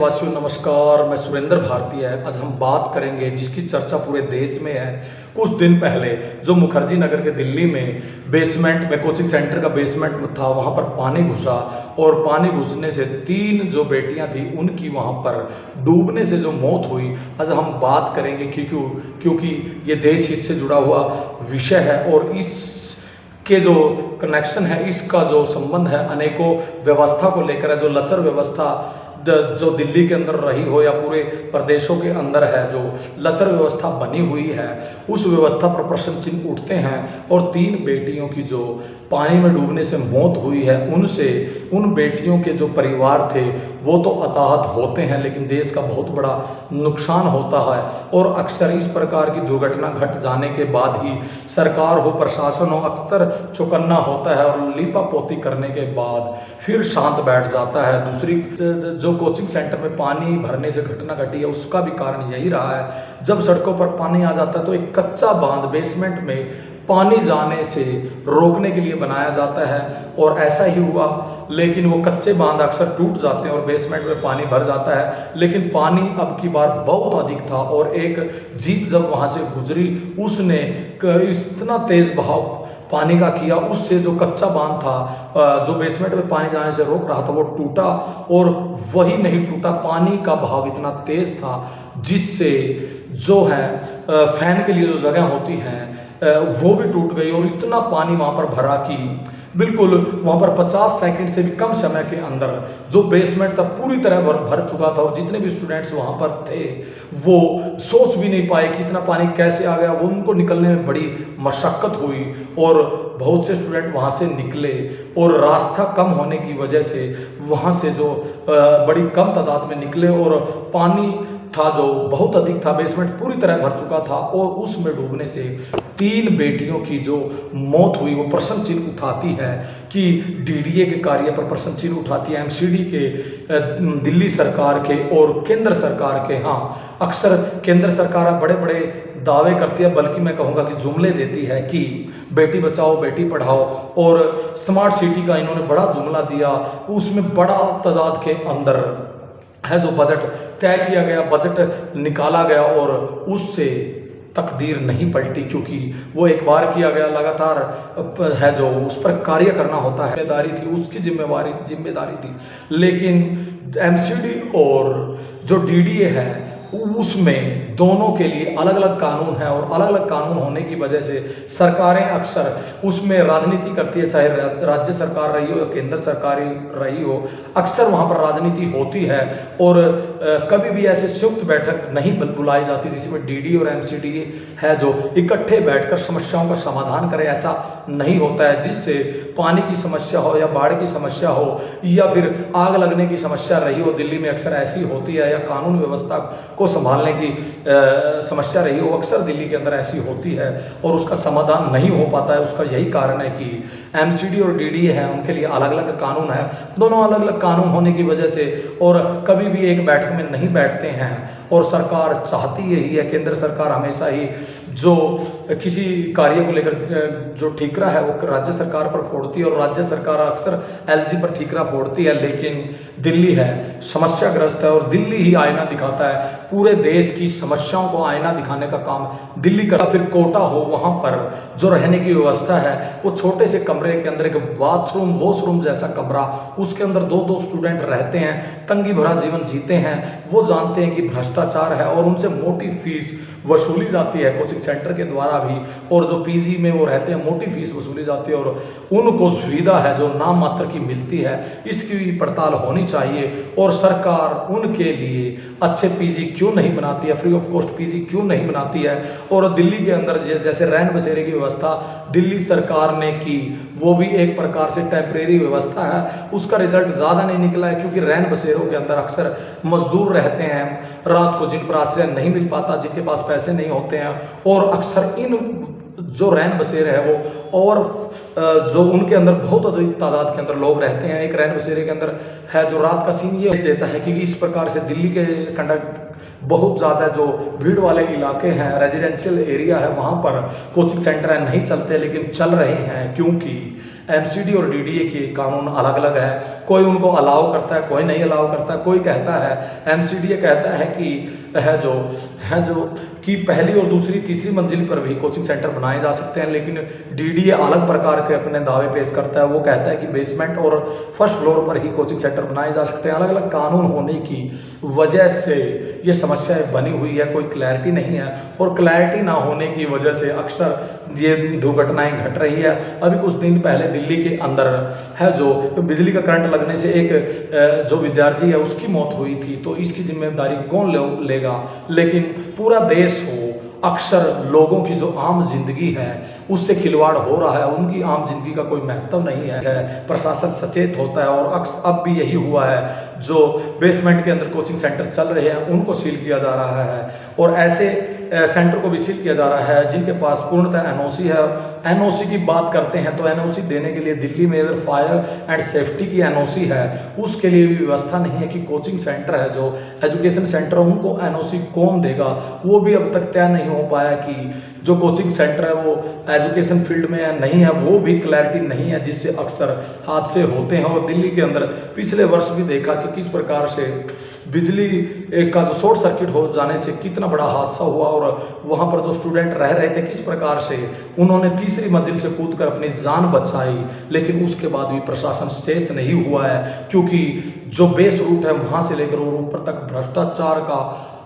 वासियों नमस्कार, मैं सुरेंद्र भारती है। आज हम बात करेंगे जिसकी चर्चा पूरे देश में है। कुछ दिन पहले जो मुखर्जी नगर के दिल्ली में बेसमेंट में कोचिंग सेंटर का बेसमेंट में था, वहाँ पर पानी घुसा और पानी घुसने से 3 जो बेटियाँ थी उनकी वहाँ पर डूबने से जो मौत हुई। आज हम बात करेंगे क्योंकि ये देश हित से जुड़ा हुआ विषय है और इस के जो कनेक्शन है, इसका जो संबंध है अनेकों व्यवस्था को लेकर है। जो लचर व्यवस्था जो दिल्ली के अंदर रही हो या पूरे प्रदेशों के अंदर है, जो लचर व्यवस्था बनी हुई है, उस व्यवस्था पर प्रश्न चिन्ह उठते हैं। और 3 बेटियों की जो पानी में डूबने से मौत हुई है, उन बेटियों के जो परिवार थे वो तो हताहत होते हैं, लेकिन देश का बहुत बड़ा नुकसान होता है। और अक्सर इस प्रकार की दुर्घटना घट जाने के बाद ही सरकार हो, प्रशासन हो, अक्सर चौकन्ना होता है और लीपापोती करने के बाद फिर शांत बैठ जाता है। दूसरी जो कोचिंग सेंटर में पानी भरने से घटना घटी है, उसका भी कारण यही रहा है। जब सड़कों पर पानी आ जाता है तो एक कच्चा बांध बेसमेंट में पानी जाने से रोकने के लिए बनाया जाता है और ऐसा ही हुआ। लेकिन वो कच्चे बांध अक्सर टूट जाते हैं और बेसमेंट में पानी भर जाता है। लेकिन पानी अब की बार बहुत अधिक था और एक जीप जब वहाँ से गुजरी, उसने इतना तेज बहाव पानी का किया, उससे जो कच्चा बांध था जो बेसमेंट में पानी जाने से रोक रहा था वो टूटा। और वही नहीं टूटा, पानी का बहाव इतना तेज था जिससे जो है फैन के लिए जो जगह होती हैं वो भी टूट गई और इतना पानी वहाँ पर भरा कि बिल्कुल वहाँ पर 50 सेकंड से भी कम समय के अंदर जो बेसमेंट था पूरी तरह भर चुका था। और जितने भी स्टूडेंट्स वहाँ पर थे वो सोच भी नहीं पाए कि इतना पानी कैसे आ गया। वो उनको निकलने में बड़ी मशक्क़त हुई और बहुत से स्टूडेंट वहाँ से निकले और रास्ता कम होने की वजह से वहाँ से जो बड़ी कम तादाद में निकले और पानी था जो बहुत अधिक था, बेसमेंट पूरी तरह भर चुका था और उसमें डूबने से 3 बेटियों की जो मौत हुई वो प्रश्न चिन्ह उठाती है कि डीडीए के कार्य पर प्रश्न चिन्ह उठाती है, एमसीडी के, दिल्ली सरकार के और केंद्र सरकार के। हाँ, अक्सर केंद्र सरकार बड़े बड़े दावे करती है, बल्कि मैं कहूँगा कि जुमले देती है कि बेटी बचाओ बेटी पढ़ाओ। और स्मार्ट सिटी का इन्होंने बड़ा जुमला दिया, उसमें बड़ा तादाद के अंदर है जो बजट तय किया गया, बजट निकाला गया और उससे तकदीर नहीं पलटी, क्योंकि वो एक बार किया गया, लगातार है जो उस पर कार्य करना होता है, जिम्मेदारी थी, उसकी जिम्मेदारी थी। लेकिन एमसीडी और जो डीडीए है उसमें दोनों के लिए अलग अलग कानून है और अलग अलग कानून होने की वजह से सरकारें अक्सर उसमें राजनीति करती है, चाहे राज्य सरकार रही हो या केंद्र सरकार रही हो, अक्सर वहाँ पर राजनीति होती है। और कभी भी ऐसे संयुक्त बैठक नहीं बुलाई जाती जिसमें डीडी और एमसीडी है जो इकट्ठे बैठकर समस्याओं का समाधान करें। ऐसा नहीं होता है, जिससे पानी की समस्या हो या बाढ़ की समस्या हो या फिर आग लगने की समस्या रही हो, दिल्ली में अक्सर ऐसी होती है, या कानून व्यवस्था को संभालने की समस्या रही हो, अक्सर दिल्ली के अंदर ऐसी होती है और उसका समाधान नहीं हो पाता है। उसका यही कारण है कि एमसीडी और डीडीए है, उनके लिए अलग अलग कानून है। दोनों अलग अलग कानून होने की वजह से और कभी भी एक बैठक में नहीं बैठते हैं। और सरकार चाहती यही है, केंद्र सरकार हमेशा ही जो किसी कार्य को लेकर जो ठीकरा है वो राज्य सरकार पर फोड़ती है और राज्य सरकार अक्सर एलजी पर ठीकरा फोड़ती है। लेकिन दिल्ली है समस्याग्रस्त है और दिल्ली ही आईना दिखाता है, पूरे देश की समस्याओं को आईना दिखाने का काम दिल्ली का। फिर कोटा हो, वहाँ पर जो रहने की व्यवस्था है वो छोटे से कमरे के अंदर एक बाथरूम वॉशरूम जैसा कमरा, उसके अंदर 2-2 स्टूडेंट रहते हैं, तंगी भरा जीवन जीते हैं। वो जानते हैं कि भ्रष्टाचार है और उनसे मोटी फीस वसूली जाती है कोचिंग सेंटर के द्वारा भी, और जो पीजी में वो रहते हैं मोटी फीस वसूली जाती है और उनको सुविधा है जो नाम मात्र की मिलती है। इसकी भी पड़ताल होनी चाहिए और सरकार उनके लिए अच्छे पीजी क्यों नहीं बनाती है, फ्री ऑफ कॉस्ट पीजी क्यों नहीं बनाती है। और दिल्ली के अंदर जैसे रैन बसेरे की व्यवस्था दिल्ली सरकार ने की, वो भी एक प्रकार से टेम्परेरी व्यवस्था है, उसका रिजल्ट ज़्यादा नहीं निकला है, क्योंकि रैन बसेरों के अंदर अक्सर मजदूर रहते हैं रात को, जिन पर आश्रय नहीं मिल पाता, जिनके पास पैसे नहीं होते हैं। और अक्सर इन जो रैन बसेरे है वो और जो उनके अंदर बहुत अधिक तादाद के अंदर लोग रहते हैं। एक रैन बसेरे के अंदर है जो रात का सीन ये देता है कि इस प्रकार से दिल्ली के कंडक्ट बहुत ज़्यादा जो भीड़ वाले इलाके हैं, रेजिडेंशियल एरिया है, वहाँ पर कोचिंग सेंटर नहीं चलते, लेकिन चल रहे हैं क्योंकि एमसीडी और डीडीए के कानून अलग अलग है। कोई उनको अलाउ करता है, कोई नहीं अलाउ करता है। कोई कहता है, एमसीडीए कहता है कि है जो कि पहली और दूसरी तीसरी मंजिल पर भी कोचिंग सेंटर बनाए जा सकते हैं, लेकिन डीडीए अलग प्रकार के अपने दावे पेश करता है। वो कहता है कि बेसमेंट और फर्स्ट फ्लोर पर ही कोचिंग सेंटर बनाए जा सकते हैं। अलग अलग कानून होने की वजह से ये समस्या बनी हुई है, कोई क्लैरिटी नहीं है, और क्लैरिटी ना होने की वजह से अक्सर ये दुर्घटनाएं घट रही है। अभी कुछ दिन पहले दिल्ली के अंदर है जो बिजली का करंट लगने से एक जो विद्यार्थी है उसकी मौत हुई थी, तो इसकी जिम्मेदारी कौन लेगा। लेकिन पूरा देश हो, अक्सर लोगों की जो आम जिंदगी है उससे खिलवाड़ हो रहा है, उनकी आम जिंदगी का कोई महत्व नहीं है। प्रशासन सचेत होता है, और अब भी यही हुआ है, जो बेसमेंट के अंदर कोचिंग सेंटर चल रहे हैं उनको सील किया जा रहा है, और ऐसे सेंटर को भी सील किया जा रहा है जिनके पास पूर्णतः एनओसी है। एनओसी की बात करते हैं तो एनओसी देने के लिए दिल्ली में अगर फायर एंड सेफ्टी की एनओसी है, उसके लिए भी व्यवस्था नहीं है कि कोचिंग सेंटर है जो एजुकेशन सेंटर है उनको एनओसी कौन देगा। वो भी अब तक तय नहीं हो पाया कि जो कोचिंग सेंटर है वो एजुकेशन फील्ड में नहीं है, वो भी क्लैरिटी नहीं है, जिससे अक्सर हादसे होते हैं। और दिल्ली के अंदर पिछले वर्ष भी देखा कि किस प्रकार से बिजली का जो शॉर्ट सर्किट हो जाने से कितना बड़ा हादसा हुआ, और वहाँ पर जो स्टूडेंट रह रहे थे किस प्रकार से उन्होंने तीसरी मंजिल से कूदकर अपनी जान बचाई। लेकिन उसके बाद भी प्रशासन सचेत नहीं हुआ है, क्योंकि जो बेस रूट है वहाँ से लेकर और ऊपर तक भ्रष्टाचार का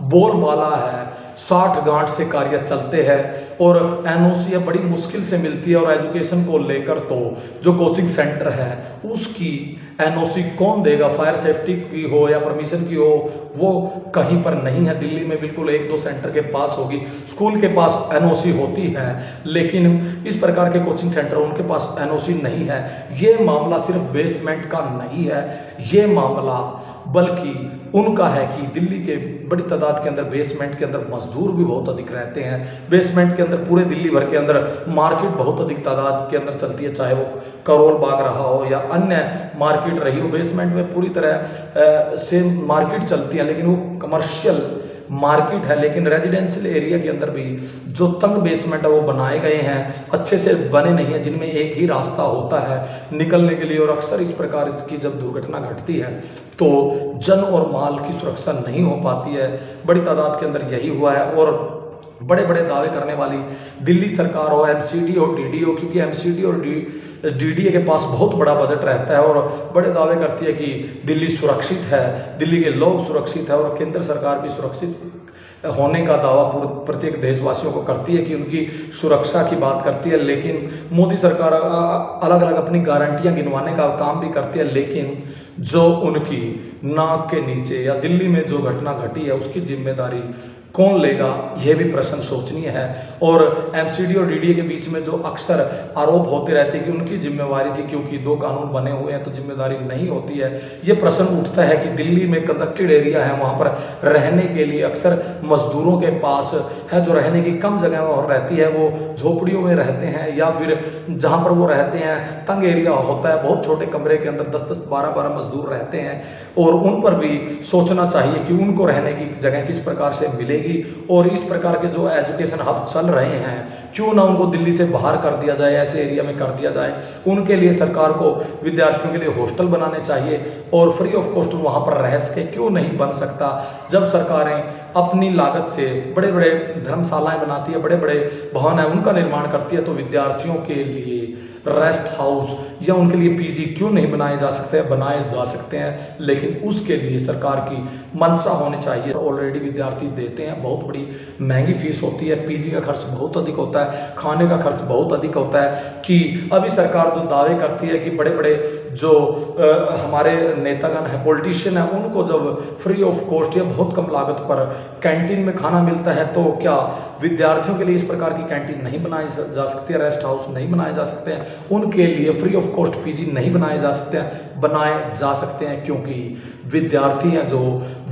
बोलबाला है। 60 गांठ से कार्य चलते हैं, और एनओसी बड़ी मुश्किल से मिलती है। और एजुकेशन को लेकर तो जो कोचिंग सेंटर है उसकी एनओसी कौन देगा, फायर सेफ्टी की हो या परमिशन की हो, वो कहीं पर नहीं है। दिल्ली में बिल्कुल 1-2 सेंटर के पास होगी, स्कूल के पास एनओसी होती है, लेकिन इस प्रकार के कोचिंग सेंटर उनके पास एनओसी नहीं है। ये मामला सिर्फ बेसमेंट का नहीं है, ये मामला बल्कि उनका है कि दिल्ली के बड़ी तादाद के अंदर बेसमेंट के अंदर मजदूर भी बहुत अधिक रहते हैं। बेसमेंट के अंदर पूरे दिल्ली भर के अंदर मार्केट बहुत अधिक तादाद के अंदर चलती है, चाहे वो करोल बाग रहा हो या अन्य मार्केट रही हो। बेसमेंट में पूरी तरह से मार्केट चलती है, लेकिन वो कमर्शियल मार्केट है। लेकिन रेजिडेंशियल एरिया के अंदर भी जो तंग बेसमेंट है वो बनाए गए हैं, अच्छे से बने नहीं है, जिनमें एक ही रास्ता होता है निकलने के लिए। और अक्सर इस प्रकार की जब दुर्घटना घटती है तो जन और माल की सुरक्षा नहीं हो पाती है। बड़ी तादाद के अंदर यही हुआ है, और बड़े बड़े दावे करने वाली दिल्ली सरकार हो, एमसीडी और डीडीओ, क्योंकि एमसीडी और डीडीए के पास बहुत बड़ा बजट रहता है और बड़े दावे करती है कि दिल्ली सुरक्षित है, दिल्ली के लोग सुरक्षित है, और केंद्र सरकार भी सुरक्षित होने का दावा प्रत्येक देशवासियों को करती है कि उनकी सुरक्षा की बात करती है। लेकिन मोदी सरकार अलग अलग अपनी गारंटियां गिनवाने का काम भी करती है, लेकिन जो उनकी नाक के नीचे या दिल्ली में जो घटना घटी है उसकी जिम्मेदारी कौन लेगा, यह भी प्रश्न सोचनीय है। और एमसीडी और डीडीए के बीच में जो अक्सर आरोप होते रहते हैं कि उनकी जिम्मेवारी थी क्योंकि 2 कानून बने हुए हैं तो जिम्मेदारी नहीं होती है। ये प्रश्न उठता है कि दिल्ली में कंजक्टेड एरिया है, वहाँ पर रहने के लिए अक्सर मजदूरों के पास है जो रहने की कम जगह और रहती है, वो झोपड़ियों में रहते हैं, या फिर जहाँ पर वो रहते हैं तंग एरिया होता है, बहुत छोटे कमरे के अंदर 10-10, 12-12 मजदूर रहते हैं। और उन पर भी सोचना चाहिए कि उनको रहने की जगह किस प्रकार से मिलेगी। और इस प्रकार के जो एजुकेशन हब चल रहे हैं, क्यों ना उनको दिल्ली से बाहर कर दिया जाए, ऐसे एरिया में कर दिया जाए। उनके लिए सरकार को विद्यार्थियों के लिए हॉस्टल बनाने चाहिए और फ्री ऑफ कॉस्ट वहाँ पर रह सके। क्यों नहीं बन सकता? जब सरकारें अपनी लागत से बड़े बड़े धर्मशालाएं बनाती है, बड़े बड़े भवन है उनका निर्माण करती है, तो विद्यार्थियों के लिए रेस्ट हाउस या उनके लिए पीजी क्यों नहीं बनाए जा सकते हैं? बनाए जा सकते हैं, लेकिन उसके लिए सरकार की मंशा होनी चाहिए। ऑलरेडी विद्यार्थी देते हैं, बहुत बड़ी महंगी फीस होती है, पीजी का खर्च बहुत अधिक होता है, खाने का खर्च बहुत अधिक होता है। कि अभी सरकार जो दावे करती है कि बड़े बड़े जो हमारे नेतागण हैं, पॉलिटिशियन हैं, उनको जब फ्री ऑफ कॉस्ट या बहुत कम लागत पर कैंटीन में खाना मिलता है, तो क्या विद्यार्थियों के लिए इस प्रकार की कैंटीन नहीं बनाई जा सकती है, रेस्ट हाउस नहीं बनाए जा सकते हैं, उनके लिए फ्री ऑफ कॉस्ट पीजी नहीं बनाए जा सकते हैं? बनाए जा सकते हैं, क्योंकि विद्यार्थी हैं जो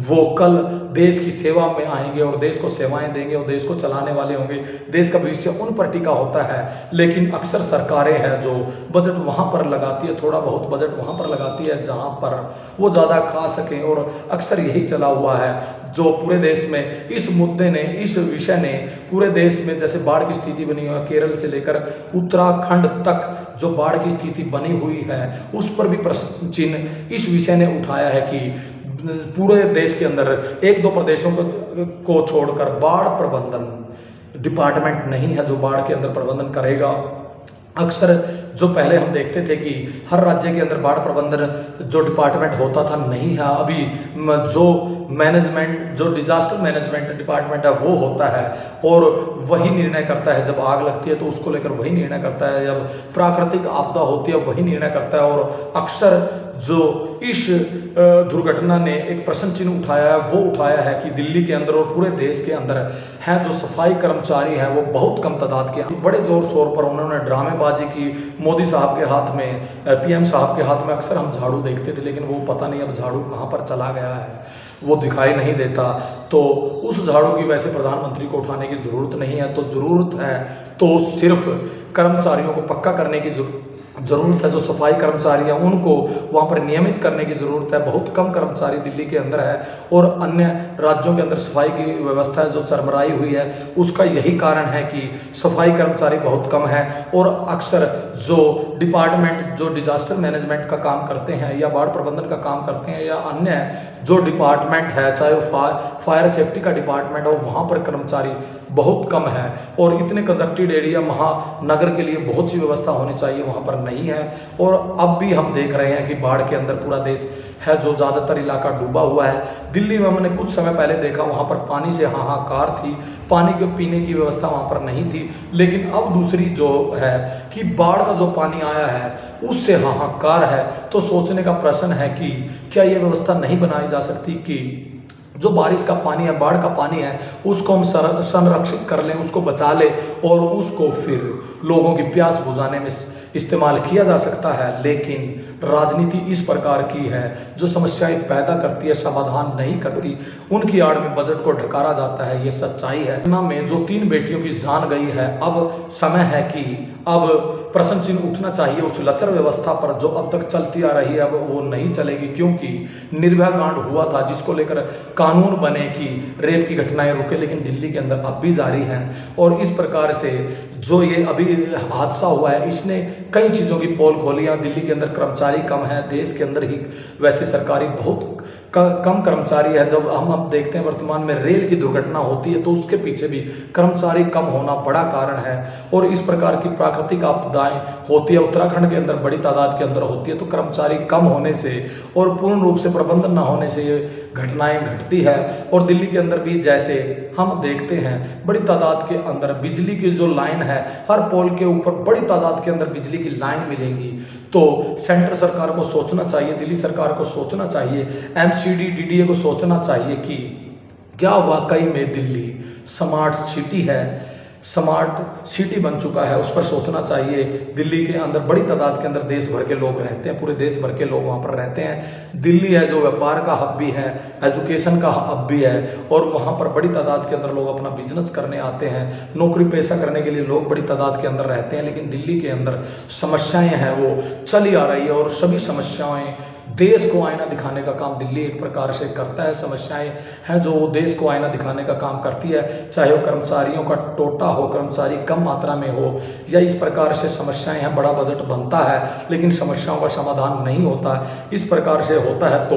वो कल देश की सेवा में आएंगे और देश को सेवाएं देंगे और देश को चलाने वाले होंगे। देश का भविष्य उन पर टिका होता है। लेकिन अक्सर सरकारें हैं जो बजट वहाँ पर लगाती है, थोड़ा बहुत बजट वहाँ पर लगाती है जहाँ पर वो ज़्यादा खा सकें, और अक्सर यही चला हुआ है जो पूरे देश में इस मुद्दे ने, इस विषय ने पूरे देश में जैसे बाढ़ की स्थिति बनी हुई है, केरल से लेकर उत्तराखंड तक जो बाढ़ की स्थिति बनी हुई है उस पर भी प्रश्न चिन्ह इस विषय ने उठाया है कि पूरे देश के अंदर एक दो प्रदेशों को छोड़कर बाढ़ प्रबंधन डिपार्टमेंट नहीं है जो बाढ़ के अंदर प्रबंधन करेगा। अक्सर जो पहले हम देखते थे कि हर राज्य के अंदर बाढ़ प्रबंधन जो डिपार्टमेंट होता था नहीं है, अभी जो मैनेजमेंट जो डिजास्टर मैनेजमेंट डिपार्टमेंट है वो होता है और वही निर्णय करता है। जब आग लगती है तो उसको लेकर वही निर्णय करता है, जब प्राकृतिक आपदा होती है वही निर्णय करता है। और अक्सर जो इस दुर्घटना ने एक प्रश्न चिन्ह उठाया है वो उठाया है कि दिल्ली के अंदर और पूरे देश के अंदर हैं जो सफाई कर्मचारी हैं वो बहुत कम तादाद के बड़े जोर शोर पर उन्होंने ड्रामेबाजी की। मोदी साहब के हाथ में, पीएम साहब के हाथ में अक्सर हम झाड़ू देखते थे, लेकिन वो पता नहीं अब झाड़ू कहाँ पर चला गया है, वो दिखाई नहीं देता। तो उस झाड़ू की वैसे प्रधानमंत्री को उठाने की ज़रूरत नहीं है, तो ज़रूरत है तो सिर्फ कर्मचारियों को पक्का करने की ज़रूरत है। जो सफाई कर्मचारी हैं उनको वहाँ पर नियमित करने की ज़रूरत है। बहुत कम कर्मचारी दिल्ली के अंदर है और अन्य राज्यों के अंदर सफाई की व्यवस्था जो चरमराई हुई है उसका यही कारण है कि सफाई कर्मचारी बहुत कम है। और अक्सर जो डिपार्टमेंट जो डिजास्टर मैनेजमेंट का काम करते हैं या बाढ़ प्रबंधन का काम करते हैं या अन्य जो डिपार्टमेंट है, चाहे वो फायर सेफ्टी का डिपार्टमेंट हो, वहाँ पर कर्मचारी बहुत कम है। और इतने कंजक्टेड एरिया महानगर के लिए बहुत सी व्यवस्था होनी चाहिए, वहाँ पर नहीं है। और अब भी हम देख रहे हैं कि बाढ़ के अंदर पूरा देश है जो ज़्यादातर इलाका डूबा हुआ है। दिल्ली में हमने कुछ समय पहले देखा वहाँ पर पानी से हाहाकार थी, पानी के पीने की व्यवस्था वहाँ पर नहीं थी। लेकिन अब दूसरी जो है कि बाढ़ का जो पानी आया है उससे हाहाकार है। तो सोचने का प्रश्न है कि क्या ये व्यवस्था नहीं बनाई जा सकती कि जो बारिश का पानी है, बाढ़ का पानी है, उसको हम संरक्षित कर लें, उसको बचा लें और उसको फिर लोगों की प्यास बुझाने में इस्तेमाल किया जा सकता है। लेकिन राजनीति इस प्रकार की है जो समस्याएं पैदा करती है, समाधान नहीं करती, उनकी आड़ में बजट को ढकारा जाता है, ये सच्चाई है। में जो 3 बेटियों की जान गई है, अब समय है कि अब प्रश्न चिन्ह उठना चाहिए उस लचर व्यवस्था पर जो अब तक चलती आ रही है। अब वो नहीं चलेगी क्योंकि निर्भया कांड हुआ था जिसको लेकर कानून बने कि रेप की घटनाएं रुके, लेकिन दिल्ली के अंदर अब भी जारी हैं। और इस प्रकार से जो ये अभी हादसा हुआ है इसने कई चीज़ों की पोल खोली है। दिल्ली के अंदर कर्मचारी कम है, देश के अंदर ही वैसे सरकारी बहुत कम कर्मचारी है। जब हम अब देखते हैं वर्तमान में रेल की दुर्घटना होती है तो उसके पीछे भी कर्मचारी कम होना बड़ा कारण है। और इस प्रकार की प्राकृतिक आपदाएं होती है, उत्तराखंड के अंदर बड़ी तादाद के अंदर होती है, तो कर्मचारी कम होने से और पूर्ण रूप से प्रबंधन न होने से ये घटनाएं घटती है। और दिल्ली के अंदर भी जैसे हम देखते हैं बड़ी तादाद के अंदर बिजली की जो लाइन है, हर पोल के ऊपर बड़ी तादाद के अंदर बिजली की लाइन मिलेगी। तो सेंट्रल सरकार को सोचना चाहिए, दिल्ली सरकार को सोचना चाहिए, एमसीडी डीडीए को सोचना चाहिए कि क्या वाकई में दिल्ली स्मार्ट सिटी है, स्मार्ट सिटी बन चुका है, उस पर सोचना चाहिए। दिल्ली के अंदर बड़ी तादाद के अंदर देश भर के लोग रहते हैं, पूरे देश भर के लोग वहाँ पर रहते हैं। दिल्ली है जो व्यापार का हब भी है, एजुकेशन का हब भी है, और वहाँ पर बड़ी तादाद के अंदर लोग अपना बिजनेस करने आते हैं, नौकरी पेशा करने के लिए लोग बड़ी तादाद के अंदर रहते हैं। लेकिन दिल्ली के अंदर समस्याएं हैं वो चली आ रही है और सभी समस्याएं देश को आईना दिखाने का काम दिल्ली एक प्रकार से करता है। समस्याएं हैं जो देश को आईना दिखाने का काम करती है, चाहे वो कर्मचारियों का टोटा हो, कर्मचारी कम मात्रा में हो, या इस प्रकार से समस्याएं हैं। बड़ा बजट बनता है लेकिन समस्याओं का समाधान नहीं होता, इस प्रकार से होता है तो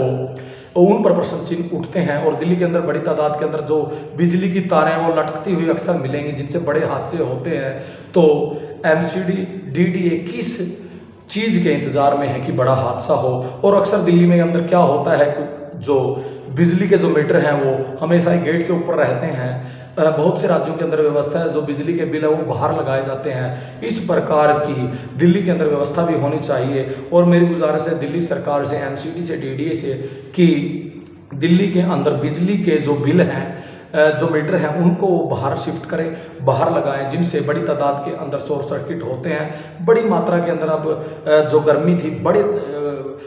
उन पर प्रश्न चिन्ह उठते हैं। और दिल्ली के अंदर बड़ी तादाद के अंदर जो बिजली की तारें वो लटकती हुई अक्सर मिलेंगी जिनसे बड़े हादसे होते हैं। तो एमसीडी डीडीए किस चीज़ के इंतज़ार में है कि बड़ा हादसा हो। और अक्सर दिल्ली में अंदर क्या होता है जो बिजली के जो मीटर हैं वो हमेशा ही गेट के ऊपर रहते हैं। बहुत से राज्यों के अंदर व्यवस्था है जो बिजली के बिल है वो बाहर लगाए जाते हैं। इस प्रकार की दिल्ली के अंदर व्यवस्था भी होनी चाहिए। और मेरी गुजारिश है दिल्ली सरकार से, एमसीडी से, डीडीए से कि दिल्ली के अंदर बिजली के जो बिल हैं, जो मीटर हैं, उनको बाहर शिफ्ट करें, बाहर लगाएं, जिनसे बड़ी तादाद के अंदर शॉर्ट सर्किट होते हैं। बड़ी मात्रा के अंदर अब जो गर्मी थी, बड़े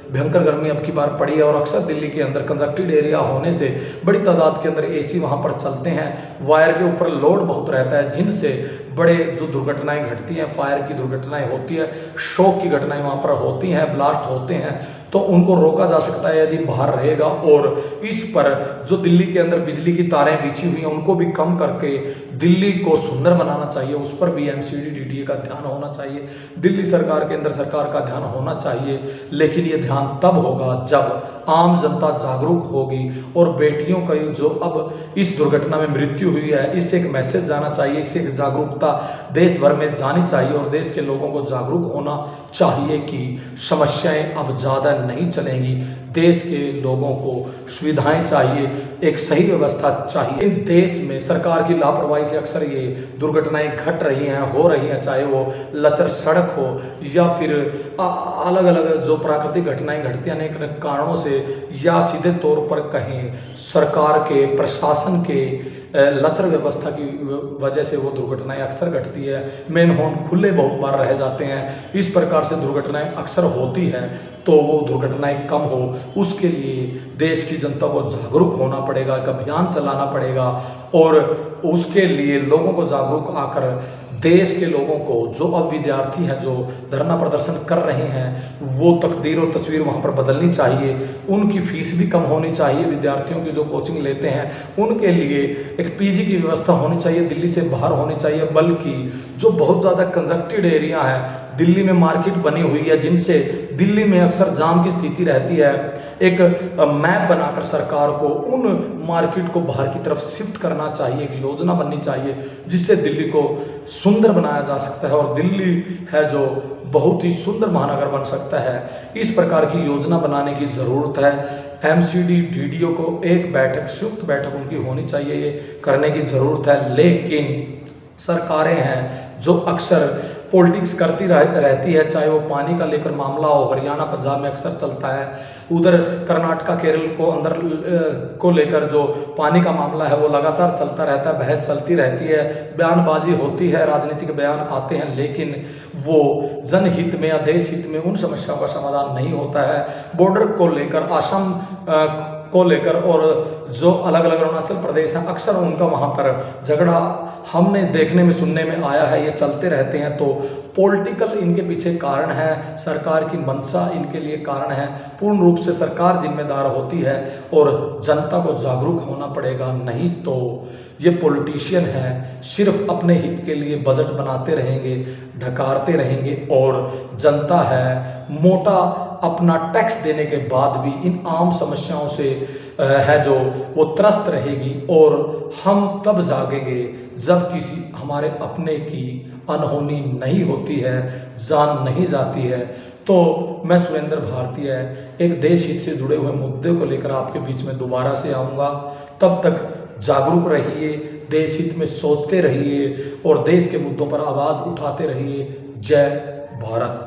भयंकर गर्मी अब की बार पड़ी है और अक्सर दिल्ली के अंदर कंजक्टेड एरिया होने से बड़ी तादाद के अंदर एसी वहाँ पर चलते हैं, वायर के ऊपर लोड बहुत रहता है जिनसे बड़े जो दुर्घटनाएं घटती हैं, फायर की दुर्घटनाएं होती है, शॉक की घटनाएं वहाँ पर होती हैं, ब्लास्ट होते हैं, तो उनको रोका जा सकता है यदि बाहर रहेगा। और इस पर जो दिल्ली के अंदर बिजली की तारें बिछी हुई हैं उनको भी कम करके दिल्ली को सुंदर बनाना चाहिए, उस पर भी एमसीडी डीडीए का ध्यान होना चाहिए, दिल्ली सरकार के अंदर सरकार का ध्यान होना चाहिए। लेकिन ये ध्यान तब होगा जब आम जनता जागरूक होगी और बेटियों का जो अब इस दुर्घटना में मृत्यु हुई है, इससे एक मैसेज जाना चाहिए, इससे एक जागरूकता देश भर में जानी चाहिए और देश के लोगों को जागरूक होना चाहिए कि समस्याएं अब ज़्यादा नहीं चलेंगी। देश के लोगों को सुविधाएं चाहिए, एक सही व्यवस्था चाहिए। देश में सरकार की लापरवाही से अक्सर ये दुर्घटनाएं घट रही हैं, हो रही हैं, चाहे वो लचर सड़क हो या फिर अलग अलग जो प्राकृतिक घटनाएं घटती हैं अनेक कारणों से, या सीधे तौर पर कहें सरकार के प्रशासन के लचर व्यवस्था की वजह से वो दुर्घटनाएं अक्सर घटती है। मेन हॉर्न खुले बहुत बार रह जाते हैं, इस प्रकार से दुर्घटनाएं अक्सर होती है। तो वो दुर्घटनाएं कम हो उसके लिए देश की जनता को जागरूक होना पड़ेगा, एक अभियान चलाना पड़ेगा और उसके लिए लोगों को जागरूक आकर देश के लोगों को, जो अब विद्यार्थी हैं जो धरना प्रदर्शन कर रहे हैं, वो तकदीर और तस्वीर वहाँ पर बदलनी चाहिए, उनकी फीस भी कम होनी चाहिए, विद्यार्थियों की जो कोचिंग लेते हैं उनके लिए एक पीजी की व्यवस्था होनी चाहिए, दिल्ली से बाहर होनी चाहिए। बल्कि जो बहुत ज़्यादा कंजक्टेड एरिया है, दिल्ली में मार्केट बनी हुई है जिनसे दिल्ली में अक्सर जाम की स्थिति रहती है, एक मैप बनाकर सरकार को उन मार्केट को बाहर की तरफ शिफ्ट करना चाहिए, एक योजना बननी चाहिए जिससे दिल्ली को सुंदर बनाया जा सकता है और दिल्ली है जो बहुत ही सुंदर महानगर बन सकता है। इस प्रकार की योजना बनाने की ज़रूरत है। एमसीडी डीडीओ को एक बैठक, संयुक्त बैठक उनकी होनी चाहिए, ये करने की ज़रूरत है। लेकिन सरकारें हैं जो अक्सर पॉलिटिक्स करती रहती है, चाहे वो पानी का लेकर मामला हो, हरियाणा पंजाब में अक्सर चलता है, उधर कर्नाटका केरल को अंदर को लेकर जो पानी का मामला है वो लगातार चलता रहता है, बहस चलती रहती है, बयानबाजी होती है, राजनीतिक बयान आते हैं, लेकिन वो जनहित में या देश हित में उन समस्याओं का समाधान नहीं होता है। बॉर्डर को लेकर, असम को लेकर और जो अलग अलग अरुणाचल प्रदेश है, अक्सर उनका वहाँ पर झगड़ा हमने देखने में सुनने में आया है, ये चलते रहते हैं। तो पॉलिटिकल इनके पीछे कारण है, सरकार की मंशा इनके लिए कारण है। पूर्ण रूप से सरकार जिम्मेदार होती है और जनता को जागरूक होना पड़ेगा, नहीं तो ये पॉलिटिशियन हैं सिर्फ अपने हित के लिए बजट बनाते रहेंगे, ढकारते रहेंगे और जनता है मोटा अपना टैक्स देने के बाद भी इन आम समस्याओं से है जो वो त्रस्त रहेगी। और हम तब जागेंगे जब किसी हमारे अपने की अनहोनी नहीं होती है, जान नहीं जाती है। तो मैं सुरेंद्र भारतीय एक देश हित से जुड़े हुए मुद्दे को लेकर आपके बीच में दोबारा से आऊँगा। तब तक जागरूक रहिए, देश हित में सोचते रहिए और देश के मुद्दों पर आवाज़ उठाते रहिए। जय भारत।